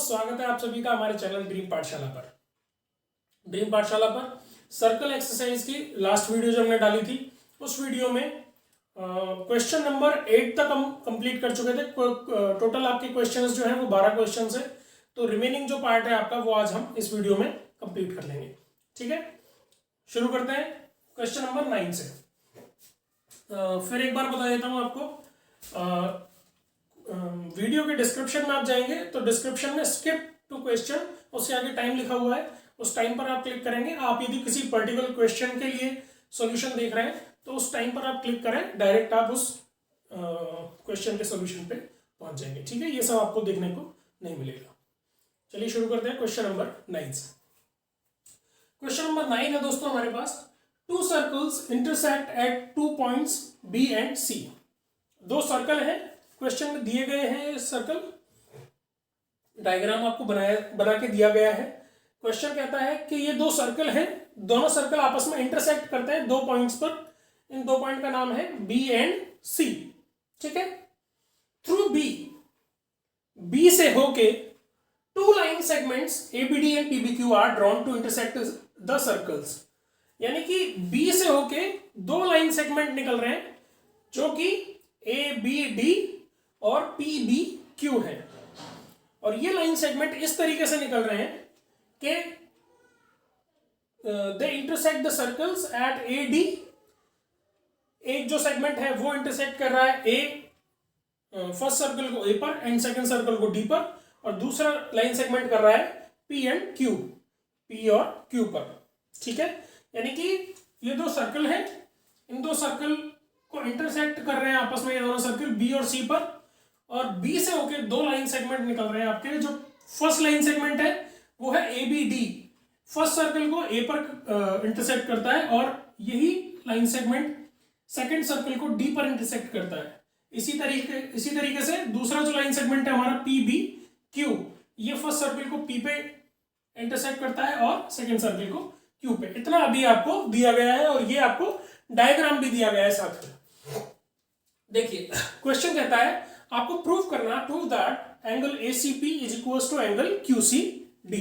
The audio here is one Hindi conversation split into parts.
स्वागत है आप सभी का हमारे चैनल ड्रीम पाठशाला पर। ड्रीम पाठशाला पर सर्कल एक्सरसाइज की लास्ट वीडियो जो हमने डाली थी, उस वीडियो में क्वेश्चन नंबर 8 तक हम कंप्लीट कर चुके थे। टोटल आपके क्वेश्चंस जो है वो 12 क्वेश्चंस है, तो रिमेनिंग जो पार्ट है आपका वो आज हम इस वीडियो में कंप्लीट कर लेंगे। ठीक है, शुरू करते हैं क्वेश्चन नंबर 9 से। फिर एक बार बता देता हूँ आपको, वीडियो के डिस्क्रिप्शन में आप जाएंगे तो डिस्क्रिप्शन में स्किप टू क्वेश्चन, उससे आगे टाइम लिखा हुआ है, उस टाइम पर आप क्लिक करेंगे। आप यदि किसी पर्टिकुलर क्वेश्चन के लिए सॉल्यूशन देख रहे हैं तो उस टाइम पर आप क्लिक करें, डायरेक्ट आप उस क्वेश्चन के सॉल्यूशन पे पहुंच जाएंगे। ठीक है, ये सब आपको देखने को नहीं मिलेगा। चलिए शुरू करते हैं क्वेश्चन नंबर 9 से। क्वेश्चन नंबर 9 है दोस्तों हमारे पास, two circles intersect at 2 points B and C. दो सर्कल हैं, क्वेश्चन में दिए गए हैं, सर्कल डायग्राम आपको बना के दिया गया है। क्वेश्चन कहता है कि ये दो सर्कल हैं, दोनों सर्कल आपस में इंटरसेक्ट करते हैं 2 पॉइंट्स पर। इन 2 पॉइंट का नाम है बी एंड सी। ठीक है, थ्रू बी से होके 2 line segments ABD and PBQ are drawn to intersect the circles. यानी कि बी से होके 2 लाइन सेगमेंट निकल रहे हैं जो कि ABD और PBQ है, और ये लाइन सेगमेंट इस तरीके से निकल रहे हैं कि they intersect the circles eight AD। एक जो सेगमेंट है वो इंटरसेक्ट कर रहा है फर्स्ट सर्कल को A पर एंड सेकंड सर्कल को D पर, और दूसरा लाइन सेगमेंट कर रहा है P एंड Q, P और Q पर। ठीक है, यानी कि ये दो सर्कल हैं, इन दो सर्कल को इंटरसेक्ट कर रहे हैं आपस में ये दोनों सर्कल B और C पर, और B से होके 2 लाइन सेगमेंट निकल रहे हैं आपके। जो फर्स्ट लाइन सेगमेंट है वो है ABD, फर्स्ट सर्कल को A पर इंटरसेक्ट करता है, और यही लाइन सेगमेंट सेकंड सर्कल को D पर इंटरसेक्ट करता है। इसी तरीके से दूसरा जो लाइन सेगमेंट है हमारा PBQ, ये फर्स्ट सर्कल को P पे इंटरसेक्ट करता है और सेकंड सर्कल को Q पे। इतना अभी आपको दिया गया है, और ये आपको डायग्राम भी दिया गया है साथ में। देखिए क्वेश्चन कहता है आपको प्रूव करना, prove that angle ACP is equal to angle QCD।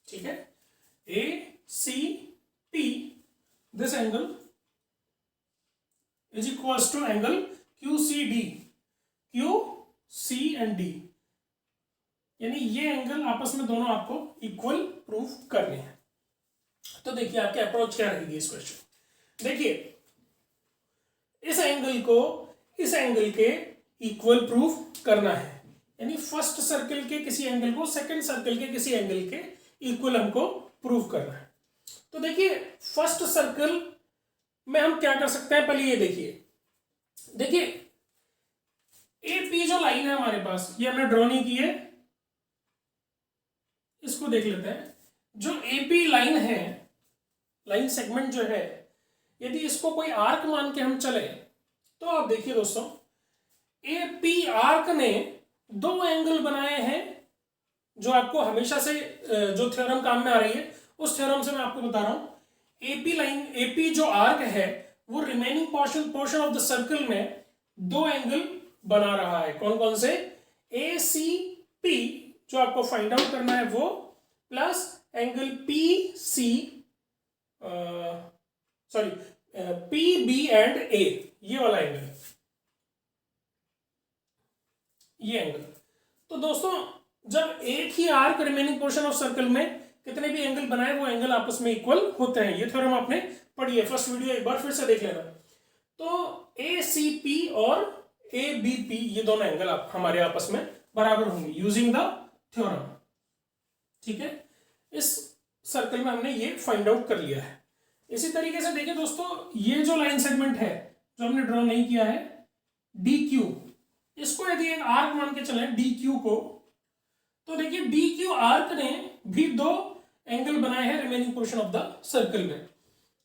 ठीक है, ACP this angle is equal to angle QCD, Q C and D, यानी ये एंगल आपस में दोनों आपको इक्वल प्रूव करने हैं। तो देखिए आपके अप्रोच क्या रहेगी इस क्वेश्चन। देखिए इस एंगल को इस एंगल के इक्वल प्रूव करना है, यानी फर्स्ट सर्कल के किसी एंगल को सेकंड सर्कल के किसी एंगल के इक्वल हमको प्रूव करना है। तो देखिए फर्स्ट सर्कल में हम क्या कर सकते हैं, पहले ये देखिए AP जो लाइन है हमारे पास, ये हमने ड्रॉ नहीं की है, इसको देख लेते हैं। जो AP लाइन है, लाइन सेगमेंट जो है, यदि इसको कोई आर्क मान के हम चले तो आप देखिए दोस्तों, AP आर्क ने 2 एंगल बनाए हैं, जो आपको हमेशा से जो थ्योरम काम में आ रही है उस थ्योरम से मैं आपको बता रहा हूं। AP जो आर्क है वो remaining portion of the circle में 2 एंगल बना रहा है। कौन कौन से? ACP जो आपको फाइंड आउट करना है वो, plus angle PB and A, ये वाला एंगल, ये एंगल। तो दोस्तों जब एक ही arc remaining portion of circle में कितने भी एंगल बनाए वो एंगल आपस में इक्वल होते हैं। ये थ्योरम आपने पढ़ी है, फर्स्ट वीडियो एक बार फिर से देख लेना। तो ACP और ABP ये दोनों एंगल हमारे आपस में बराबर होंगे यूजिंग द थ्योरम। ठीक है, इस सर्कल में हमने ये फाइंड आउट कर लिया है। इसी तरीके से देखिए दोस्तों, ये जो लाइन सेगमेंट है जो हमने ड्रॉ नहीं किया है DQ, इसको यदि एक आर्क मान के चले DQ को, तो देखिए DQ आर्क ने भी 2 एंगल बनाए हैं remaining portion of the circle में,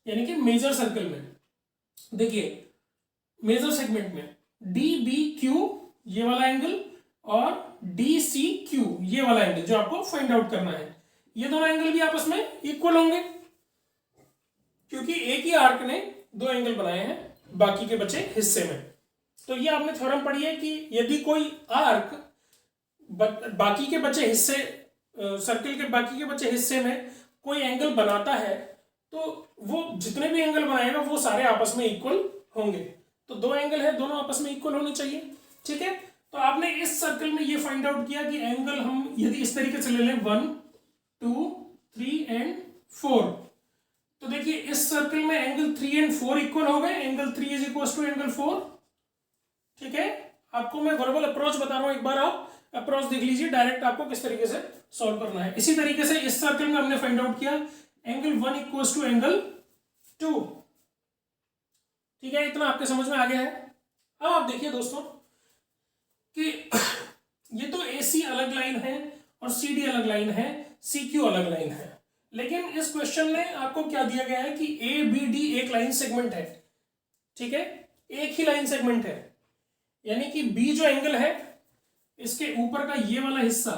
यानी कि मेजर सर्कल में। देखिए मेजर सेगमेंट में DBQ ये वाला एंगल और DCQ ये वाला एंगल जो आपको फाइंड आउट करना है, ये दोनों एंगल भी आपस में इक्वल होंगे, क्योंकि एक ही आर्क ने 2 एंगल बनाए हैं बाकी के बचे हिस्से में। तो ये आपने थ्योरम पढ़ी है कि यदि कोई आर्क बाकी के बचे हिस्से सर्किल के बाकी के बचे हिस्से में कोई एंगल बनाता है तो वो जितने भी एंगल बनाएगा वो सारे आपस में इक्वल होंगे। तो दो एंगल है, दोनों आपस में इक्वल होने चाहिए। ठीक है, तो आपने इस सर्कल में ये फाइंड आउट किया कि एंगल हम यदि इस तरीके से ले लें 1 2 3 एंड 4, तो देखिए इस सर्कल में एंगल 3 एंड 4 इक्वल हो गए, angle 3 is equal to angle 4। ठीक है, आपको मैं वर्बल अप्रोच बता रहा हूं, एक बार आप अप्रोच देख लीजिए डायरेक्ट आपको किस तरीके से सॉल्व करना है। इसी तरीके से इस सर्कल में हमने फाइंड आउट किया एंगल 1 इक्वल टू एंगल 2। ठीक है, इतना आपके समझ में आ गया है। अब आप देखिए दोस्तों कि ये तो AC अलग लाइन है और CD अलग लाइन है, CQ अलग लाइन है, लेकिन इस क्वेश्चन में आपको क्या दिया गया है कि ABD एक लाइन सेगमेंट है। ठीक है, एक ही लाइन सेगमेंट है, यानी कि B जो एंगल है इसके ऊपर का ये वाला हिस्सा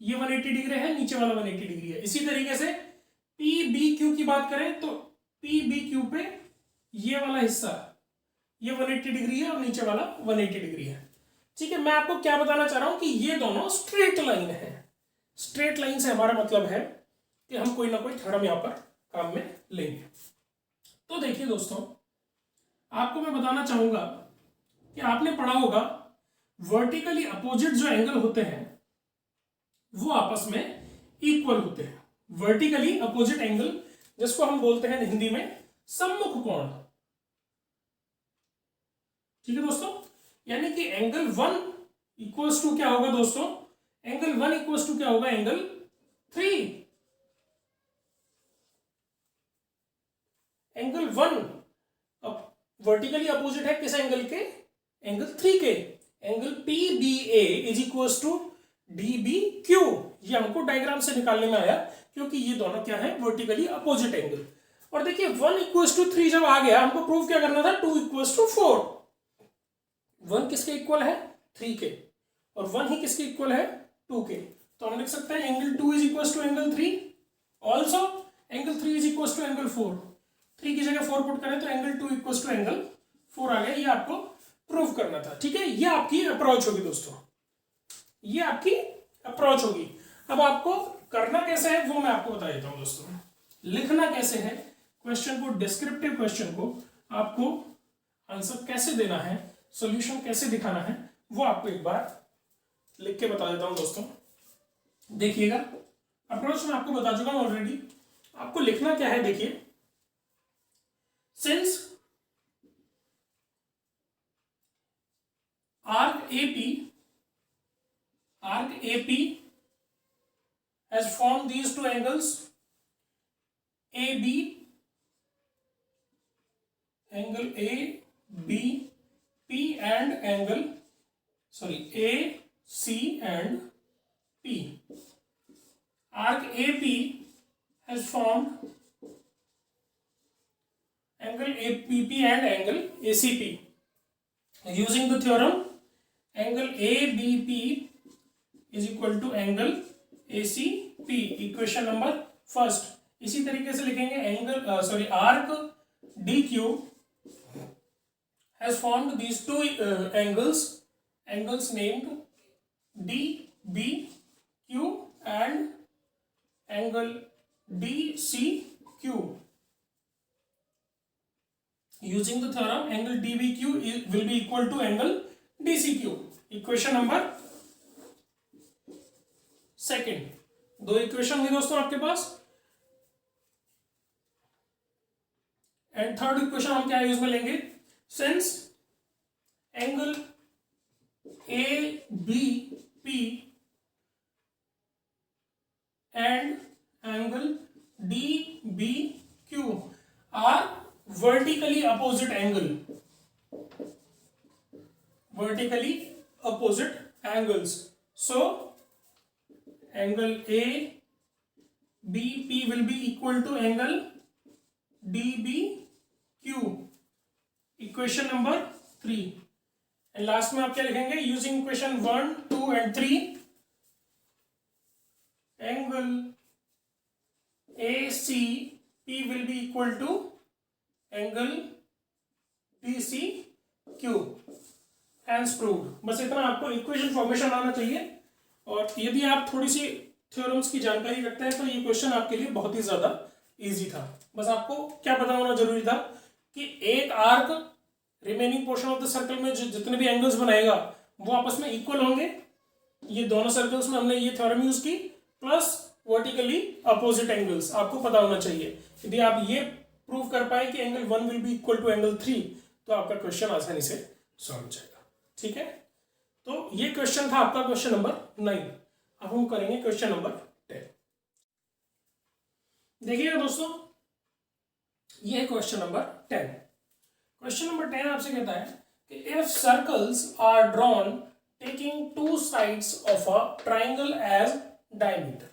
ये 180 डिग्री है, नीचे वाला 180 डिग्री है। इसी तरीके से PBQ की बात करें तो PBQ पे ये वाला हिस्सा ये 180 डिग्री है और नीचे वाला 180 डिग्री है। ठीक है, मैं आपको क्या बताना चाह रहा हूं कि ये दोनों स्ट्रेट लाइन है। स्ट्रेट लाइन से हमारा मतलब है कि हम कोई ना कोई थ्योरम यहां पर काम में लेंगे। तो देखिए दोस्तों, आपको मैं बताना चाहूंगा कि आपने पढ़ा होगा वर्टिकली अपोजिट जो एंगल होते हैं वो आपस में इक्वल होते हैं। वर्टिकली अपोजिट एंगल जिसको हम बोलते हैं हिंदी में सम्मुख कोण। ठीक है दोस्तों, यानी कि एंगल 1 इक्वल्स टू क्या होगा दोस्तों, एंगल 1 इक्वल्स टू क्या होगा, एंगल 3। एंगल 1 वर्टिकली अपोजिट है किस एंगल के, एंगल 3 के। Angle PBA is equals to DBQ। ये हमको डायग्राम से निकालने में आया क्योंकि ये दोनों क्या है, वर्टिकली अपोजिट एंगल। और देखिए 1 इक्वल्स टू 3 जब आ गया, हमको प्रूव क्या करना था, 2 इक्वल्स टू 4। 1 किसके इक्वल है, 3 के, और 1 ही किसके इक्वल है, 2 के। तो हम लिख सकते हैं angle 2 is equals to angle 3, also angle 3 is equals to angle 4। 3 की जगह 4 पुट करें तो एंगल 2 इक्वल्स टू एंगल 4 आ गया। ये आपको प्रूव करना था। ठीक है, ये आपकी अप्रोच होगी दोस्तों, ये आपकी अप्रोच होगी। अब आपको करना कैसे है वो मैं आपको बता देता हूं दोस्तों। लिखना कैसे है क्वेश्चन को, डिस्क्रिप्टिव क्वेश्चन को आपको आंसर कैसे देना है, सॉल्यूशन कैसे दिखाना है, वो आपको एक बार लिख के बता देता हूं दोस्तों। देखिएगा, अप्रोच मैं आपको बता चुका हूं ऑलरेडी। आपको लिखना क्या है, देखिए, since arc AP has formed these two angles, AB, angle ABP and angle AC and P. Arc AP has formed angle APP and angle ACP. Using the theorem, angle ABP is equal to angle ACP, equation number first. इसी तरीके से लिखेंगे angle arc DQ has formed these two angles named DBQ and angle DCQ. Using the theorem, angle DBQ will be equal to angle DCQ. Equation number second. दो इक्वेशन हुई दोस्तों आपके पास। एंड थर्ड इक्वेशन हम क्या यूज में लेंगे, since angle ABP and angle DBQ are vertically opposite angle, vertically opposite angles, so angle ABP will be equal to angle DBQ, equation number 3। And last में आप क्या लिखेंगे, using equation 1 2 and 3 angle ACP will be equal to angle DCQ। Hence proved. बस इतना आपको इक्वेशन फॉर्मेशन आना चाहिए, और यदि आप थोड़ी सी थ्योरम्स की जानकारी रखते हैं तो ये क्वेश्चन आपके लिए बहुत ही ज़्यादा इजी था। बस आपको क्या पता होना जरूरी था कि एक arc remaining portion of the circle में जितने भी एंगल्स बनाएगा वो आपस में इक्वल होंगे। ये दोनों सर्कल्स में हमने ये थ्योरम यूज की, प्लस वर्टिकली अपोजिट एंगल्स आपको पता होना चाहिए। यदि आप ये प्रूव कर पाए कि angle 1 will be equal to angle 3 तो आपका क्वेश्चन आसानी से सॉल्व हो जाएगा। ठीक है, तो ये क्वेश्चन था आपका क्वेश्चन नंबर 9। अब हम करेंगे क्वेश्चन नंबर 10। देखिएगा दोस्तों, ये है क्वेश्चन नंबर 10। क्वेश्चन नंबर 10 आपसे कहता है कि if circles are drawn taking two sides of a triangle as diameter.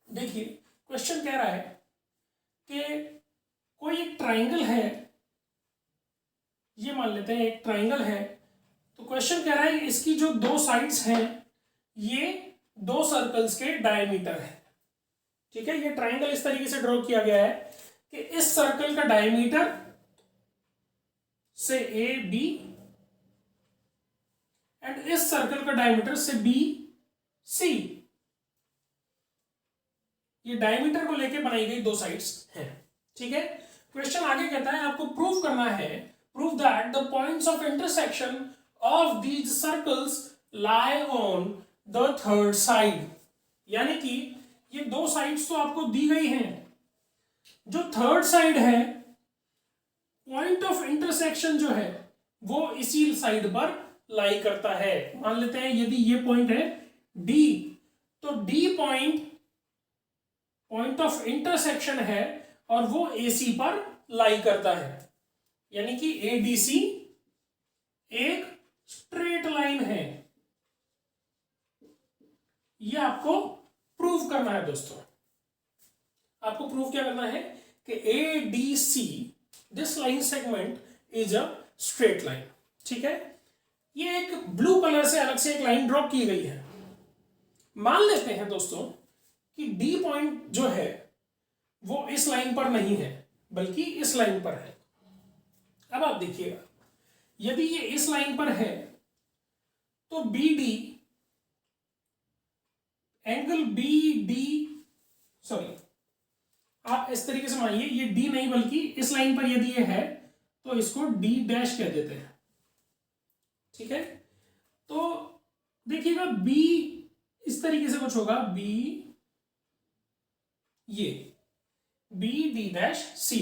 देखिए क्वेश्चन कह रहा है कि कोई एक ट्राइंगल है, ये मान लेते हैं एक ट्राइंगल है, तो क्वेश्चन कह रहा है इसकी जो दो साइड्स हैं ये दो सर्कल्स के डायमीटर है। ठीक है, ये ट्राइंगल इस तरीके से ड्रॉ किया गया है कि इस सर्कल का डायमीटर से ए बी एंड इस सर्कल का डायमीटर से बी सी, ये डायमीटर को लेके बनाई गई दो साइड्स हैं। ठीक है, क्वेश्चन आगे कहता है आपको प्रूव करना है, prove that the points of intersection of these circles lie on the third side. यानी कि ये दो साइड्स तो आपको दी गई हैं, जो थर्ड साइड है पॉइंट ऑफ इंटरसेक्शन जो है वो इसी साइड पर लाई करता है। मान लेते हैं यदि ये पॉइंट है डी, तो डी पॉइंट ऑफ इंटरसेक्शन है और वो AC पर लाई करता है। यानी कि ADC एक स्ट्रेट लाइन है, ये आपको प्रूव करना है दोस्तों। आपको प्रूव क्या करना है कि ADC this line segment is a straight line. ठीक है, ये एक ब्लू कलर से अलग से एक लाइन ड्रॉ की गई है। मान लेते हैं दोस्तों कि D पॉइंट जो है वो इस लाइन पर नहीं है बल्कि इस लाइन पर है। अब आप देखिएगा, यदि ये इस लाइन पर है तो BD एंगल BD, सॉरी आप इस तरीके से मानिए ये D नहीं बल्कि इस लाइन पर यदि ये है तो इसको D डैश कह देते हैं। ठीक है, तो देखिएगा B इस तरीके से कुछ होगा, B ये BD डैश C,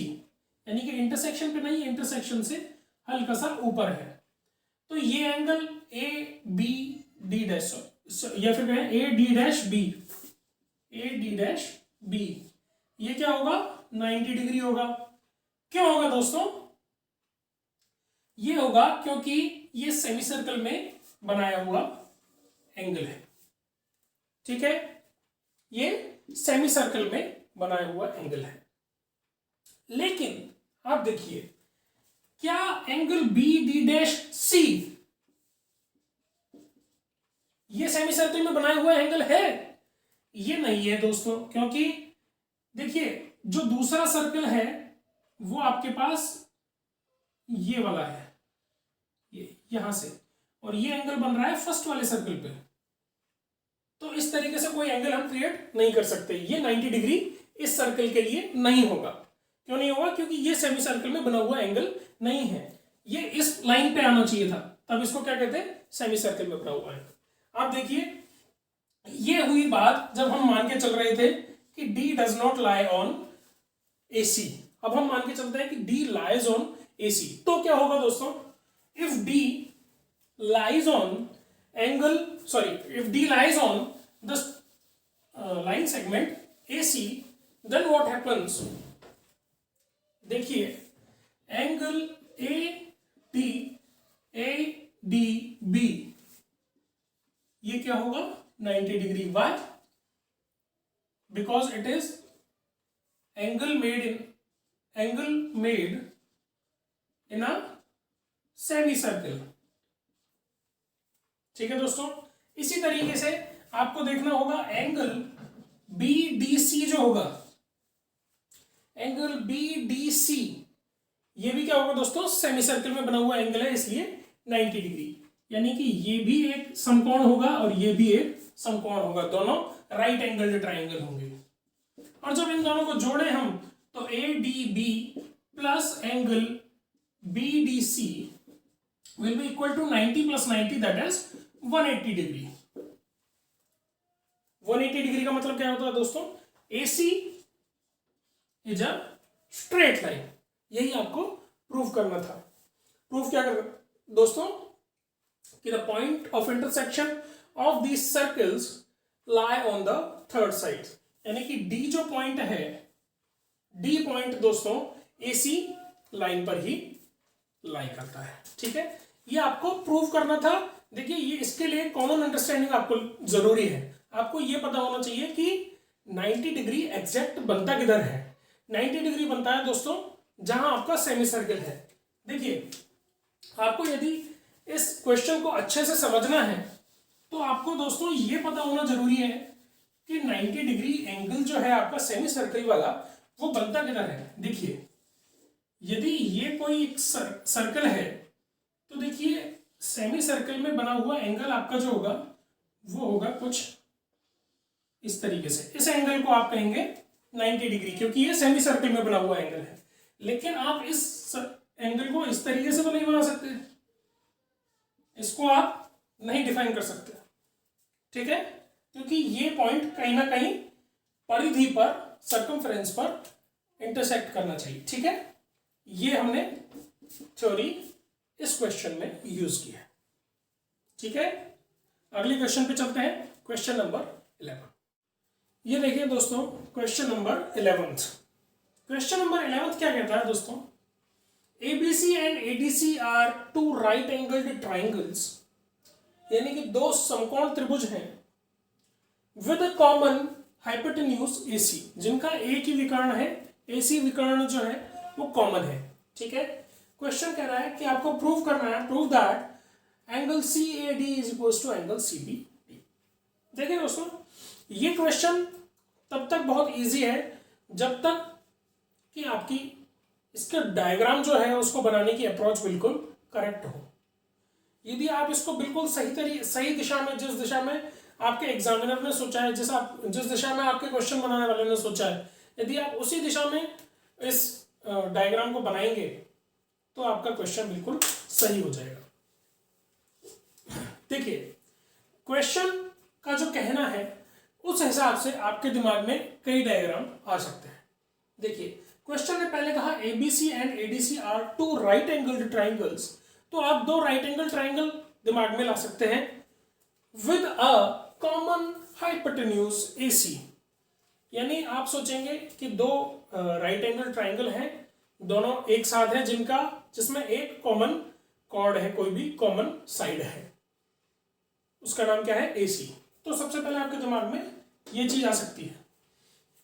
यानी कि इंटरसेक्शन पे नहीं, इंटरसेक्शन से हल्का सा ऊपर है। तो ये एंगल ABD डैश या फिर कहें AD dash B, AD dash B, ये क्या होगा 90 डिग्री होगा। क्यों होगा दोस्तों? ये होगा क्योंकि ये सेमी सर्कल में बनाया हुआ एंगल है। ठीक है, ये सेमी सर्कल में बनाया हुआ एंगल है। लेकिन आप देखिए, क्या एंगल BD डैश C ये सेमी सर्कल में बनाया हुआ एंगल है? ये नहीं है दोस्तों, क्योंकि देखिए जो दूसरा सर्कल है वो आपके पास ये वाला है, ये यहां से, और ये एंगल बन रहा है फर्स्ट वाले सर्कल पे। तो इस तरीके से कोई एंगल हम क्रिएट नहीं कर सकते। ये 90 डिग्री इस सर्कल के लिए नहीं होगा। क्यों नहीं होगा? क्योंकि ये सेमी सर्कल में बना हुआ एंगल नहीं है, ये इस लाइन पे आना चाहिए था, तब इसको क्या कहते हैं? सेमी सर्कल में बना हुआ एंगल। आप देखिए, ये हुई बात जब हम मान के चल रहे थे कि D does not lie on AC। अब हम मान के चलते हैं कि D लाइज ऑन AC, तो क्या होगा दोस्तों? If D lies on angle, sorry, if D lies on the line segment AC, then what happens? देखिए, एंगल ADB ये क्या होगा? 90 degree. Why? Because it is angle made in a semicircle. ठीक है दोस्तों, इसी तरीके से आपको देखना होगा एंगल BDC जो होगा, एंगल BDC ये भी क्या होगा दोस्तों? सेमी सर्कल में बना हुआ एंगल है, इसलिए 90 डिग्री। यानी कि ये भी एक समकोण होगा और ये भी एक समकोण होगा, दोनों राइट एंगल्ड ट्राइंगल होंगे। और जब इन दोनों को जोड़े हम तो ADB plus angle BDC will be equal to 90 plus 90 that is 180 degree. 180 degree का मतलब क्या होता है दोस्तों? AC is a straight line. यही आपको प्रूव करना था। प्रूफ क्या करना दोस्तों कि the point of intersection of these circles lie on the third side, यानी कि D जो पॉइंट है, D पॉइंट दोस्तों AC लाइन पर ही लाई करता है। ठीक है, ये आपको प्रूव करना था। देखिए ये इसके लिए कॉमन अंडरस्टैंडिंग आपको जरूरी है। आपको ये पता होना चाहिए कि 90 डिग्री एग्जैक्ट बनता किधर है। 90 डिग्री बनता है दोस्तों जहां आपका सेमी सर्कल है। देखिए आपको यदि इस क्वेश्चन को अच्छे से समझना है तो आपको दोस्तों ये पता होना जरूरी है कि 90 डिग्री एंगल जो है आपका सेमी सर्कल वाला वो बनता किधर है। देखिए यदि ये कोई एक सर्कल है तो देखिए सेमी सर्कल में बना हुआ एंगल आपका जो होगा वो होगा कुछ इस तरीके से। इस एंगल को आप कहेंगे 90 डिग्री क्योंकि ये सेमी सर्कल में बना हुआ एंगल है। लेकिन आप इस एंगल को इस तरीके से तो नहीं बना सकते, इसको आप नहीं डिफाइन कर सकते। ठीक है, क्योंकि ये पॉइंट कहीं ना कहीं परिधि पर, सर्कमफ्रेंस पर इंटरसेक्ट करना चाहिए। ठीक है, ये हमने थ्योरी इस क्वेश्चन में यूज की है। ठीक है, अगले क्वेश्चन पे चलते हैं। Question number 11। ये देखिए दोस्तों क्वेश्चन नंबर 11। क्वेश्चन नंबर 11 क्या कहता है दोस्तों? ABC and ADC are two right angled triangles, यानी कि दो समकोण त्रिभुज हैं with a common hypotenuse AC, जिनका एक ही विकर्ण है, AC विकर्ण जो है वो कॉमन है। ठीक है, क्वेश्चन कह रहा है कि आपको प्रूव करना है, prove that angle CAD is equal to angle CBD। देखिए दोस्तों ये क्वेश्चन तब तक बहुत इजी है जब तक कि आपकी इसका डायग्राम जो है उसको बनाने की अप्रोच बिल्कुल करेक्ट हो। यदि आप इसको बिल्कुल सही दिशा में, जिस दिशा में आपके एग्जामिनर ने सोचा है, जिस दिशा में आपके क्वेश्चन बनाने वाले ने सोचा है, यदि आप उसी दिशा में इस डायग्राम को बनाएंगे तो आपका क्वेश्चन बिल्कुल सही हो जाएगा। देखिए क्वेश्चन का जो कहना है उस हिसाब से आपके दिमाग में कई डायग्राम आ सकते हैं। देखिए क्वेश्चन ने पहले कहा ABC and ADC are two right angled triangles, तो आप दो राइट एंगल ट्राइंगल दिमाग में ला सकते हैं with a common hypotenuse AC, यानी आप सोचेंगे कि दो राइट एंगल ट्राइंगल हैं, दोनों एक साथ हैं जिसमें एक कॉमन कॉर्ड है, कोई भी कॉमन साइड है, उसका नाम क्या है AC। तो सबसे पहले आपके दिमाग में ये चीज आ सकती है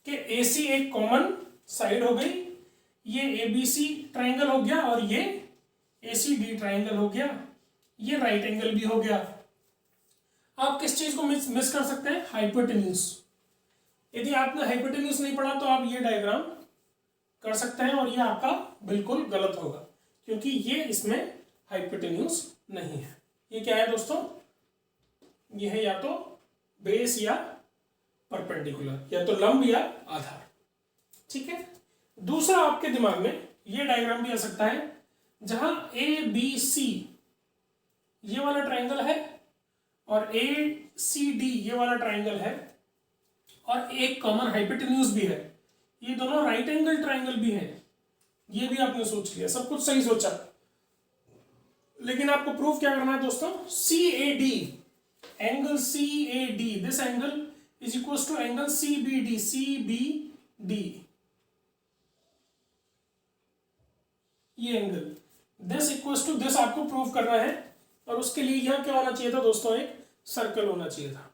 कि AC एक कॉमन साइड हो गई, ये ABC ट्राइंगल हो गया और ये ACD ट्राइंगल हो गया, ये राइट एंगल भी हो गया। आप किस चीज को मिस कर सकते हैं? हाइपोटेन्यूज। यदि आपने हाइपोटेन्यूज नहीं पढ़ा तो आप ये डायग्राम कर सकते हैं और ये आपका बिल्कुल गलत होगा क्योंकि ये इसमें हाइपोटेन्यूज नहीं है। ये क्या है दोस्तों? ये है या तो बेस या परपेंडिकुलर, या तो लंब या आधार। ठीक है, दूसरा आपके दिमाग में ये डायग्राम भी आ सकता है जहां ABC ये वाला ट्राइंगल है और ACD ये वाला ट्राइंगल है और एक कॉमन हाइपोटेन्यूज भी है, ये दोनों राइट एंगल ट्राइंगल भी है। ये भी आपने सोच लिया, सब कुछ सही सोचा, लेकिन आपको प्रूफ क्या करना है दोस्तों? CAD, angle CAD, this angle is equal to angle CBD, ये angle this equal to this आपको प्रूव करना है। और उसके लिए यह क्या होना चाहिए था दोस्तों? एक सर्कल होना चाहिए था,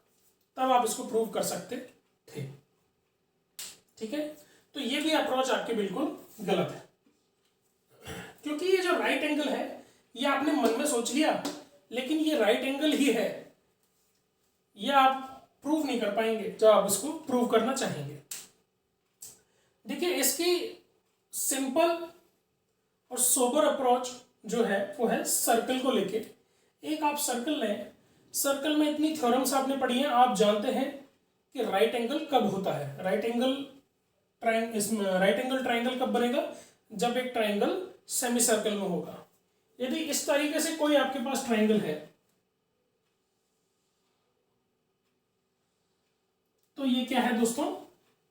तब आप इसको प्रूव कर सकते थे। ठीक है, तो ये भी अप्रोच आपके बिल्कुल गलत है क्योंकि ये जो राइट एंगल है ये आपने मन में सोच लिया, लेकिन ये राइट एंगल ही है, ये आप प्रूव नहीं कर पाएंगे जब आप इसको प्रूव करना चाहेंगे। देखिए इसकी सिंपल और सोबर अप्रोच जो है वो है सर्कल को लेके एक आप सर्कल लें, सर्कल में इतनी थ्योरम्स आपने पढ़ी हैं, आप जानते हैं कि राइट एंगल कब होता है। राइट एंगल ट्राइंगल कब बनेगा, जब एक ट्राइंगल सेमी सर्कल में होगा। यदि इस तरीके से कोई आपके पास ट्राइंगल है तो ये क्या है दोस्तों,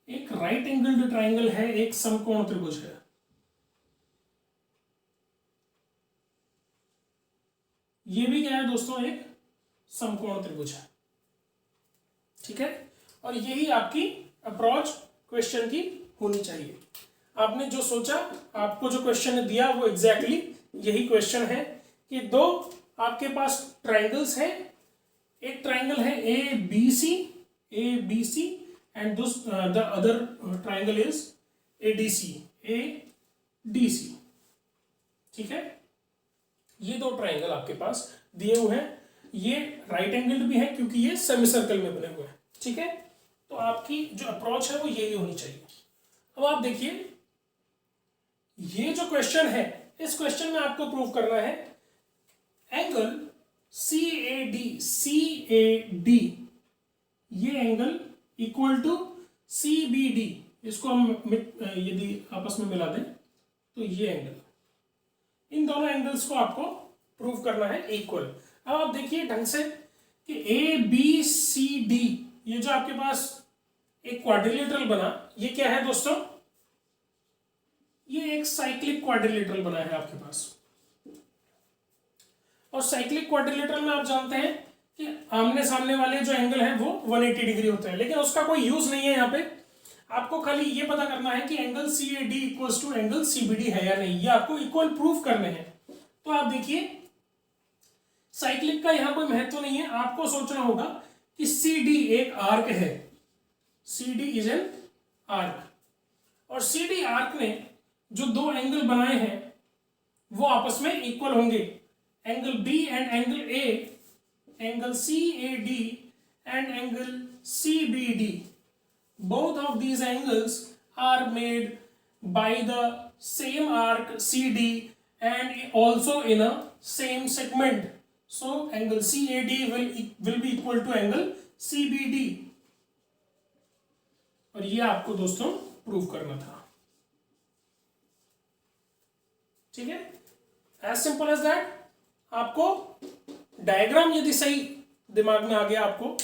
एक राइट एंगल्ड ट्राइंगल है, एक समकोण त्रिभुज है। ये भी क्या है दोस्तों, एक समकोण त्रिभुज है। ठीक है, और यही आपकी अप्रोच क्वेश्चन की होनी चाहिए। आपने जो सोचा, आपको जो क्वेश्चन दिया वो एग्जैक्टली यही क्वेश्चन है कि दो आपके पास ट्राइंगल्स हैं, एक ट्राइंगल है A B C and the other triangle is A D C. ठीक है, ये दो ट्राइंगल आपके पास दिए हुए हैं, ये राइट एंगल्ड भी है क्योंकि ये सेमी सर्कल में बने हुए हैं। ठीक है, तो आपकी जो अप्रोच है वो यही होनी चाहिए। अब आप देखिए, ये जो क्वेश्चन है, इस क्वेश्चन में आपको प्रूव करना है एंगल CAD ये एंगल इक्वल टू CBD, इसको हम यदि आपस में मिला दें तो ये एंगल, इन दोनों एंगल्स को आपको प्रूव करना है इक्वल। अब आप देखिए ढंग से कि ABCD ये जो आपके पास एक क्वाड्रिलेटरल बना, ये क्या है दोस्तों, ये एक साइक्लिक क्वाड्रिलेटरल बना है आपके पास। और साइक्लिक क्वाड्रिलेटरल में आप जानते हैं कि आमने सामने वाले जो एंगल है वो 180 डिग्री होते हैं, लेकिन उसका कोई यूज नहीं है। यहाँ पे आपको खाली ये पता करना है कि angle CAD equals to angle CBD है या नहीं, ये आपको इक्वल प्रूव करने हैं। तो आप देखिए, साइक्लिक का यहाँ कोई महत्व नहीं है, आपको सोचना होगा कि CD एक आर्क है, CD इज एन आर्क, और CD आर्क ने जो दो एंगल बनाए हैं वो आपस में इक्वल होंगे। Angle B and angle A, angle CAD and angle CBD, both of these angles are made by the same arc CD and also in a same segment. So angle CAD will be equal to angle CBD, और ये आपको दोस्तों प्रूव करना था। ठीक है, एज सिंपल एज दैट। आपको डायग्राम यदि सही दिमाग में आ गया आपको,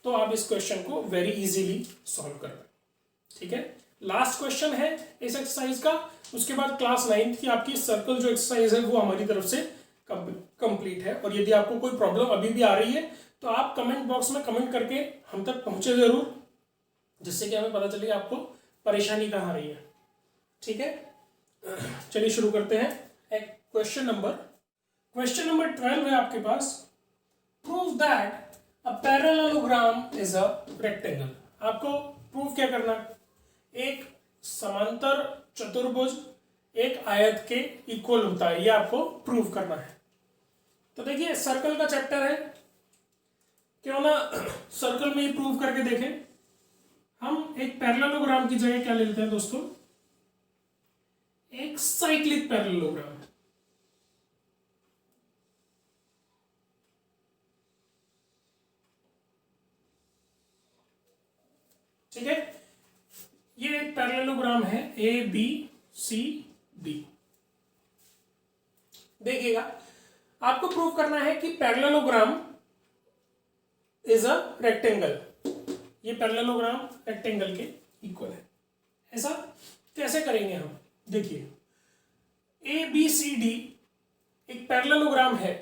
तो आप इस क्वेश्चन को वेरी इजीली सॉल्व कर पाएंगे। ठीक है, लास्ट क्वेश्चन है इस एक्सरसाइज का, उसके बाद क्लास 9 की आपकी सर्कल जो एक्सरसाइज है वो हमारी तरफ से कंप्लीट है। और यदि आपको कोई प्रॉब्लम अभी भी आ रही है तो आप कमेंट बॉक्स में कमेंट करके हम तक पहुंचे जरूर, जिससे कि हमें पता चले आपको परेशानी कहाँ आ रही है। ठीक है, चलिए शुरू करते हैं। क्वेश्चन नंबर 12 है आपके पास, prove that a parallelogram is a rectangle. आपको प्रूव क्या करना, एक समांतर चतुर्भुज एक आयत के इक्वल होता है, ये आपको प्रूव करना है। तो देखिए, सर्कल का चैप्टर है, क्यों ना सर्कल में ही प्रूव करके देखें। हम एक पैरेललोग्राम की जगह क्या ले लेते हैं दोस्तों, एक साइक्लिक पैरेललोग्राम। ठीक है, ये एक पैरेललोग्राम है ABCD। देखिएगा, आपको प्रूव करना है कि पैरेललोग्राम इज अ रेक्टेंगल, ये पैरेललोग्राम रेक्टेंगल के इक्वल है। ऐसा कैसे करेंगे हम, देखिए ABCD एक पैरेललोग्राम है,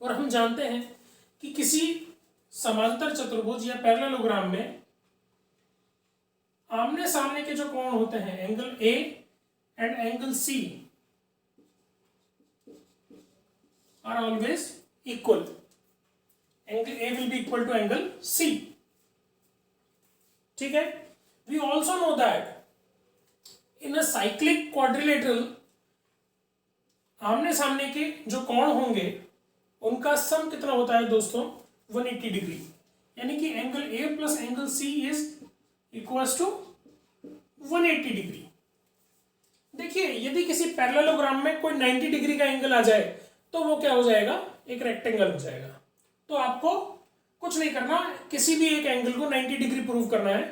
और हम जानते हैं कि किसी समांतर चतुर्भुज या पैरेललोग्राम में आमने सामने के जो कोण होते हैं, angle A and angle C are always equal. Angle A will be equal to angle C। ठीक है, we also know that in a cyclic quadrilateral आमने सामने के जो कोण होंगे उनका सम कितना होता है दोस्तों, 180 डिग्री, यानी कि angle A plus angle C is equals to 180 degree. देखिए, यदि किसी पैरेललोग्राम में कोई 90 डिग्री का एंगल आ जाए तो वो क्या हो जाएगा, एक रेक्टेंगल हो जाएगा। तो आपको कुछ नहीं करना, किसी भी एक एंगल को 90 डिग्री प्रूव करना है।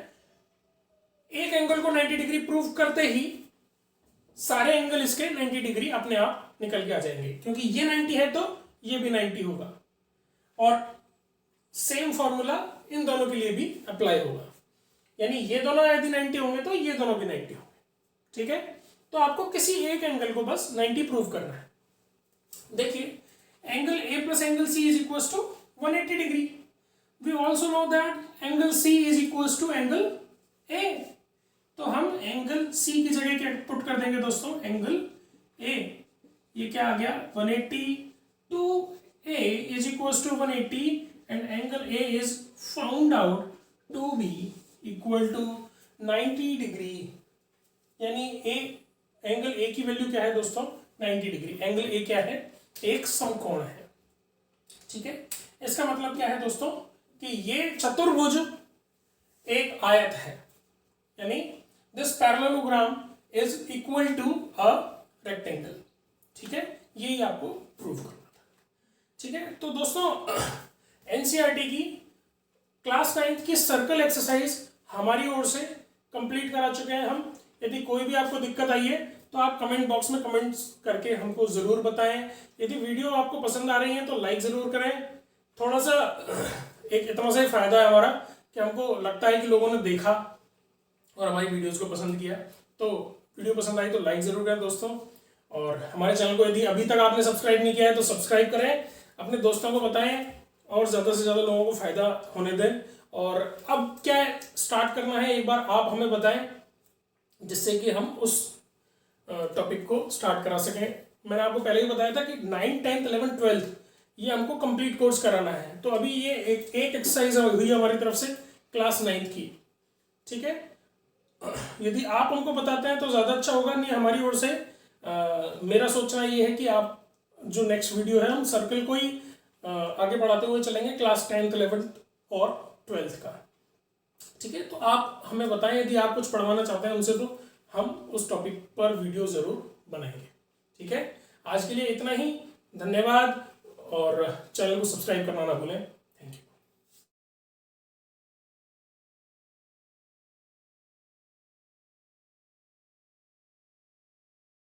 एक एंगल को 90 डिग्री प्रूव करते ही सारे एंगल इसके 90 डिग्री अपने आप निकल के आ जाएंगे, क्योंकि ये 90 है तो ये भी 90 होगा, और सेम फॉर्मूला इन दोनों के लिए भी अप्लाई होगा। यानी ये दोनों यदि 90 होंगे तो ये दोनों भी 90 होंगे। ठीक है, तो आपको किसी एक एंगल को बस 90 प्रूव करना है। देखिए, angle A plus angle C is equal to 180 degree. We also know that angle C is equal to angle A. तो हम एंगल सी की जगह क्या पुट कर देंगे दोस्तों, एंगल ए। ये क्या आ गया, 180 two A is equal to 180 and angle A is found out to be equal to 90 degree. यानी ए, एंगल ए की वैल्यू क्या है दोस्तों, 90 डिग्री। एंगल ए क्या है, एक समकोण है। ठीक है, इसका मतलब क्या है दोस्तों कि ये चतुर्भुज एक आयत है, यानी this parallelogram is equal to a rectangle. ठीक है, यही आपको प्रूव करना था। ठीक है, तो दोस्तों एनसीईआरटी की क्लास 9 की सर्कल एक्सरसाइज हमारी ओर से कंप्लीट करा चुके हैं हम। यदि कोई भी आपको दिक्कत आई है तो आप कमेंट बॉक्स में कमेंट्स करके हमको ज़रूर बताएं। यदि वीडियो आपको पसंद आ रही है तो लाइक ज़रूर करें। थोड़ा सा एक इतना सा ही फ़ायदा है हमारा कि हमको लगता है कि लोगों ने देखा और हमारी वीडियोज़ को पसंद किया। तो वीडियो पसंद आई तो लाइक ज़रूर करें दोस्तों, और हमारे चैनल को यदि अभी तक आपने सब्सक्राइब नहीं किया है तो सब्सक्राइब करें, अपने दोस्तों को बताएं और ज़्यादा से ज़्यादा लोगों को फ़ायदा होने दें। और अब क्या स्टार्ट करना है एक बार आप हमें बताएं, जिससे कि हम उस टॉपिक को स्टार्ट करा सकें। मैंने आपको पहले ही बताया था कि 9th 10th 11th 12th ये हमको कंप्लीट कोर्स कराना है। तो अभी ये एक एक्सरसाइज हुई हमारी तरफ से क्लास 9th की। ठीक है, यदि आप हमको बताते हैं तो ज़्यादा अच्छा होगा। नहीं, हमारी ओर से मेरा सोचना ये है कि आप जो नेक्स्ट वीडियो है हम सर्कल को ही आगे बढ़ाते हुए चलेंगे, क्लास 10th 11th और 12th का। ठीक है, तो आप हमें बताएं यदि आप कुछ पढ़वाना चाहते हैं उनसे, तो हम उस टॉपिक पर वीडियो ज़रूर बनाएंगे। ठीक है, आज के लिए इतना ही, धन्यवाद, और चैनल को सब्सक्राइब करना ना भूलें।